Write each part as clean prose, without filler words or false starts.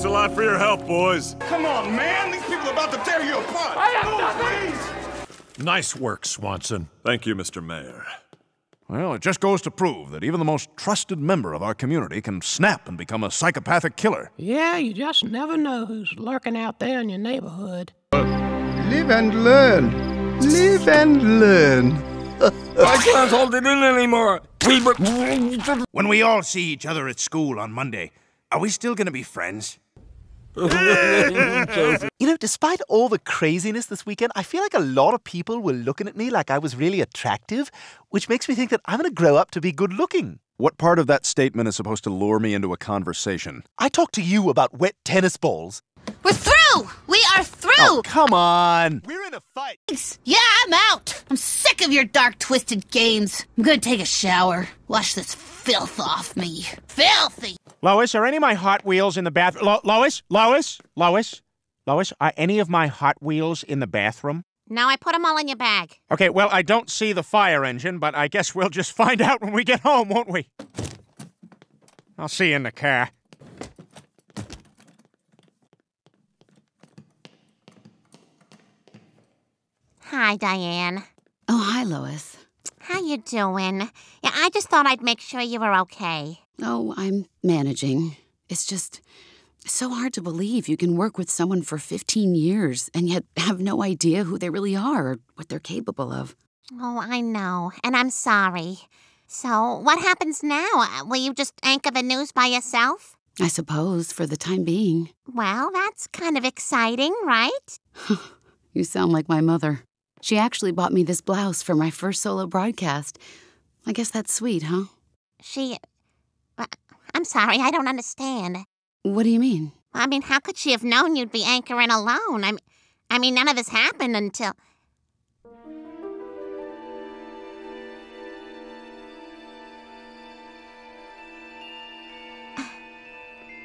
Thanks a lot for your help, boys. Come on, man. These people are about to tear you apart. I have nothing! Nice work, Swanson. Thank you, Mr. Mayor. Well, it just goes to prove that even the most trusted member of our community can snap and become a psychopathic killer. Yeah, you just never know who's lurking out there in your neighborhood. Live and learn. Live and learn. I can't hold it in anymore. When we all see each other at school on Monday, are we still going to be friends? You know, despite all the craziness this weekend, I feel like a lot of people were looking at me like I was really attractive, which makes me think that I'm going to grow up to be good looking. What part of that statement is supposed to lure me into a conversation? I talked to you about wet tennis balls. We're through! We are through! Oh, come on! We're in a fight! Yeah, I'm out! I'm sick of your dark, twisted games. I'm gonna take a shower. Wash this filth off me. Filthy! Lois, are any of my Hot Wheels in the bathroom? Lois, are any of my Hot Wheels in the bathroom? No, I put them all in your bag. Okay, well, I don't see the fire engine, but I guess we'll just find out when we get home, won't we? I'll see you in the car. Hi, Diane. Oh, hi, Lois. How you doing? Yeah, I just thought I'd make sure you were okay. Oh, I'm managing. It's just so hard to believe you can work with someone for 15 years and yet have no idea who they really are or what they're capable of. Oh, I know, and I'm sorry. So, what happens now? Will you just anchor the news by yourself? I suppose, for the time being. Well, that's kind of exciting, right? You sound like my mother. She actually bought me this blouse for my first solo broadcast. I guess that's sweet, huh? I'm sorry, I don't understand. What do you mean? I mean, how could she have known you'd be anchoring alone? I mean, none of this happened until...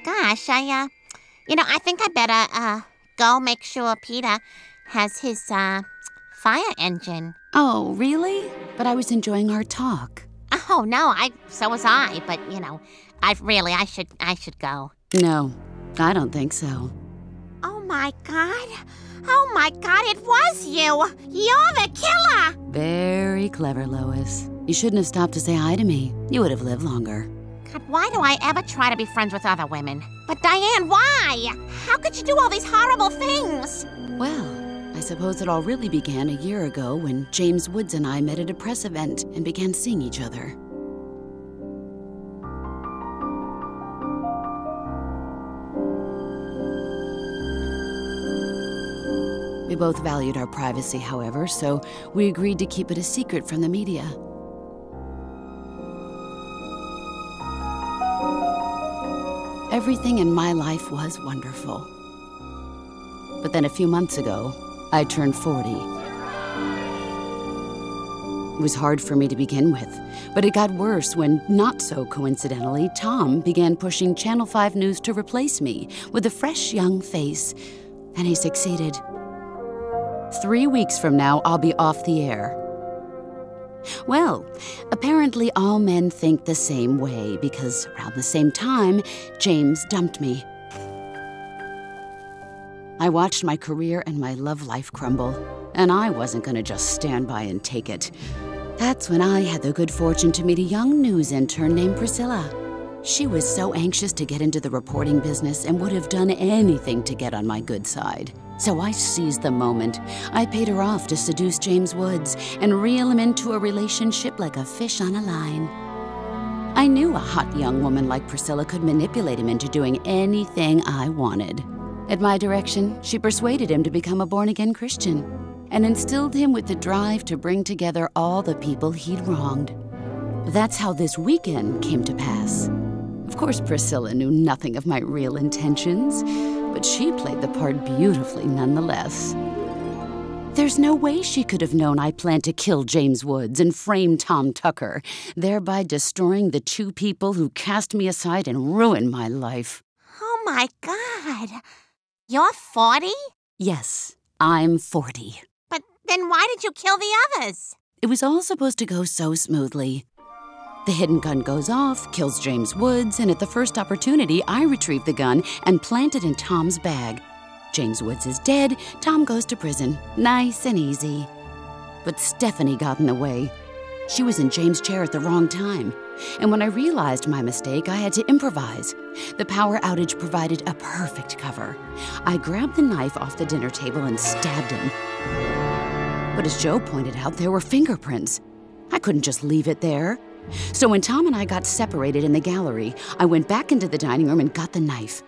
Gosh, I think I better, go make sure Peter has his, fire engine. Oh, really? But I was enjoying our talk. Oh, no, so was I, but, I should go. No, I don't think so. Oh, my God. Oh, my God, it was you. You're the killer. Very clever, Lois. You shouldn't have stopped to say hi to me. You would have lived longer. God, why do I ever try to be friends with other women? But, Diane, why? How could you do all these horrible things? Well, I suppose it all really began a year ago when James Woods and I met at a press event and began seeing each other. We both valued our privacy, however, so we agreed to keep it a secret from the media. Everything in my life was wonderful. But then a few months ago, I turned 40. It was hard for me to begin with, but it got worse when, not so coincidentally, Tom began pushing Channel 5 News to replace me with a fresh young face, and he succeeded. 3 weeks from now, I'll be off the air. Well, apparently all men think the same way because around the same time, James dumped me. I watched my career and my love life crumble, and I wasn't going to just stand by and take it. That's when I had the good fortune to meet a young news intern named Priscilla. She was so anxious to get into the reporting business and would have done anything to get on my good side. So I seized the moment. I paid her off to seduce James Woods and reel him into a relationship like a fish on a line. I knew a hot young woman like Priscilla could manipulate him into doing anything I wanted. At my direction, she persuaded him to become a born-again Christian and instilled him with the drive to bring together all the people he'd wronged. That's how this weekend came to pass. Of course, Priscilla knew nothing of my real intentions, but she played the part beautifully nonetheless. There's no way she could have known I planned to kill James Woods and frame Tom Tucker, thereby destroying the two people who cast me aside and ruined my life. Oh, my God. You're 40? Yes, I'm 40. But then why did you kill the others? It was all supposed to go so smoothly. The hidden gun goes off, kills James Woods, and at the first opportunity, I retrieve the gun and plant it in Tom's bag. James Woods is dead, Tom goes to prison. Nice and easy. But Stephanie got in the way. She was in James' chair at the wrong time. And when I realized my mistake, I had to improvise. The power outage provided a perfect cover. I grabbed the knife off the dinner table and stabbed him. But as Joe pointed out, there were fingerprints. I couldn't just leave it there. So when Tom and I got separated in the gallery, I went back into the dining room and got the knife.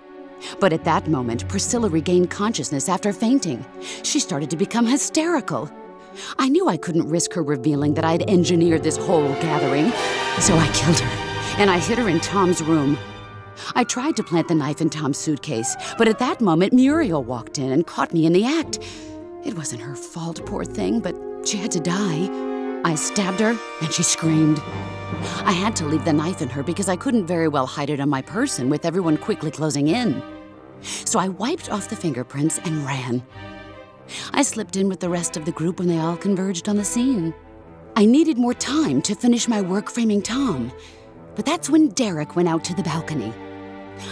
But at that moment, Priscilla regained consciousness after fainting. She started to become hysterical. I knew I couldn't risk her revealing that I'd engineered this whole gathering, so I killed her, and I hid her in Tom's room. I tried to plant the knife in Tom's suitcase, but at that moment, Muriel walked in and caught me in the act. It wasn't her fault, poor thing, but she had to die. I stabbed her, and she screamed. I had to leave the knife in her because I couldn't very well hide it on my person with everyone quickly closing in. So I wiped off the fingerprints and ran. I slipped in with the rest of the group when they all converged on the scene. I needed more time to finish my work framing Tom, but that's when Derek went out to the balcony.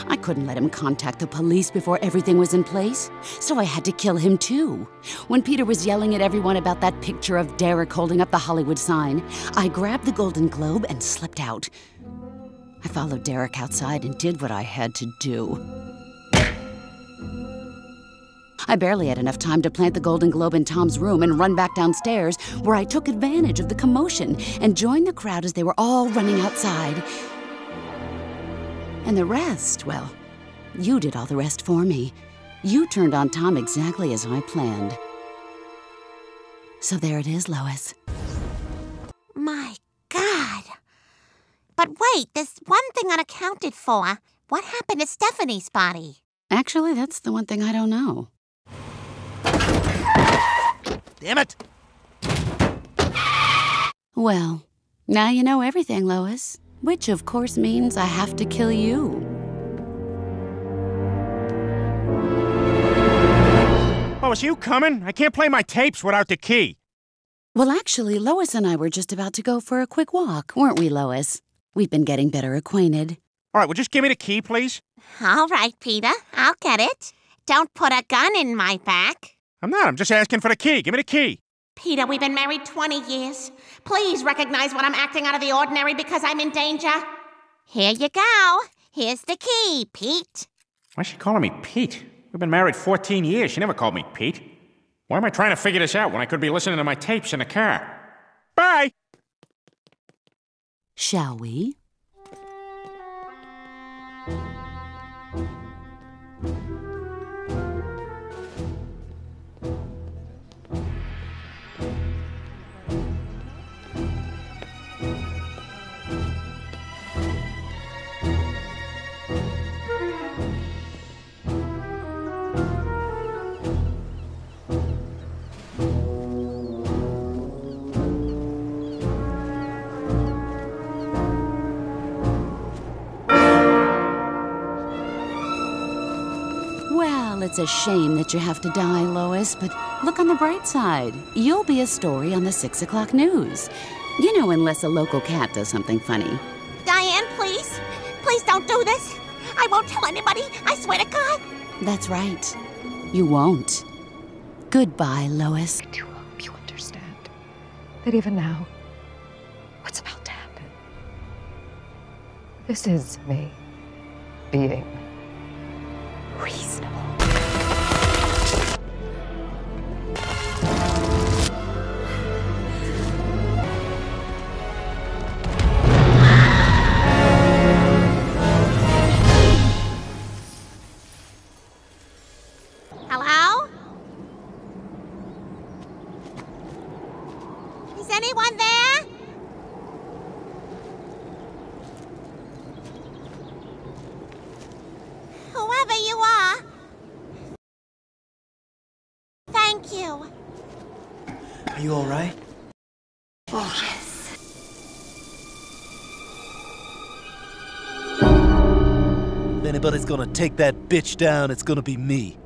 I couldn't let him contact the police before everything was in place, so I had to kill him too. When Peter was yelling at everyone about that picture of Derek holding up the Hollywood sign, I grabbed the Golden Globe and slipped out. I followed Derek outside and did what I had to do. I barely had enough time to plant the Golden Globe in Tom's room and run back downstairs, where I took advantage of the commotion and joined the crowd as they were all running outside. And the rest, well, you did all the rest for me. You turned on Tom exactly as I planned. So there it is, Lois. My God. But wait, there's one thing unaccounted for. What happened to Stephanie's body? Actually, that's the one thing I don't know. Damn it! Well, now you know everything, Lois. Which, of course, means I have to kill you. Oh, is you coming? I can't play my tapes without the key. Well, actually, Lois and I were just about to go for a quick walk, weren't we, Lois? We've been getting better acquainted. All right, well, just give me the key, please. All right, Peter, I'll get it. Don't put a gun in my back. I'm not. I'm just asking for the key. Give me the key. Peter, we've been married 20 years. Please recognize when I'm acting out of the ordinary because I'm in danger. Here you go. Here's the key, Pete. Why is she calling me Pete? We've been married 14 years. She never called me Pete. Why am I trying to figure this out when I could be listening to my tapes in the car? Bye! Shall we? Well, it's a shame that you have to die, Lois, but look on the bright side. You'll be a story on the 6 o'clock news. You know, unless a local cat does something funny. Diane, please. Please don't do this. I won't tell anybody. I swear to God. That's right. You won't. Goodbye, Lois. I do hope you understand that even now, what's about to happen, this is me being reasonable. Hello? Is anyone there? Whoever you are. Thank you. Are you all right? Oh, yes. If anybody's gonna take that bitch down, it's gonna be me.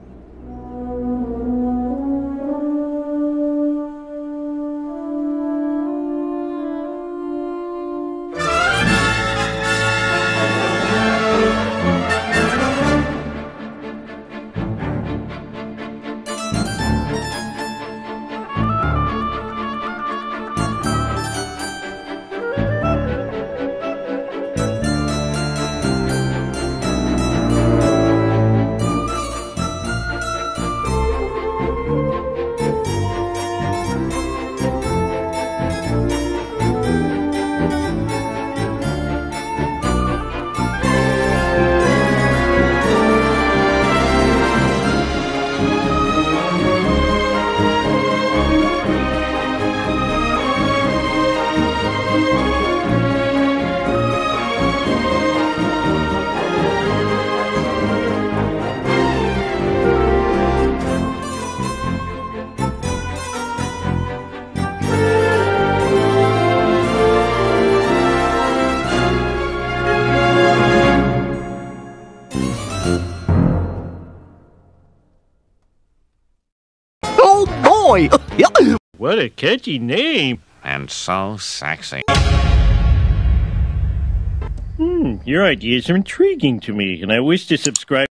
boy. What a catchy name. And so sexy. Your ideas are intriguing to me, and I wish to subscribe.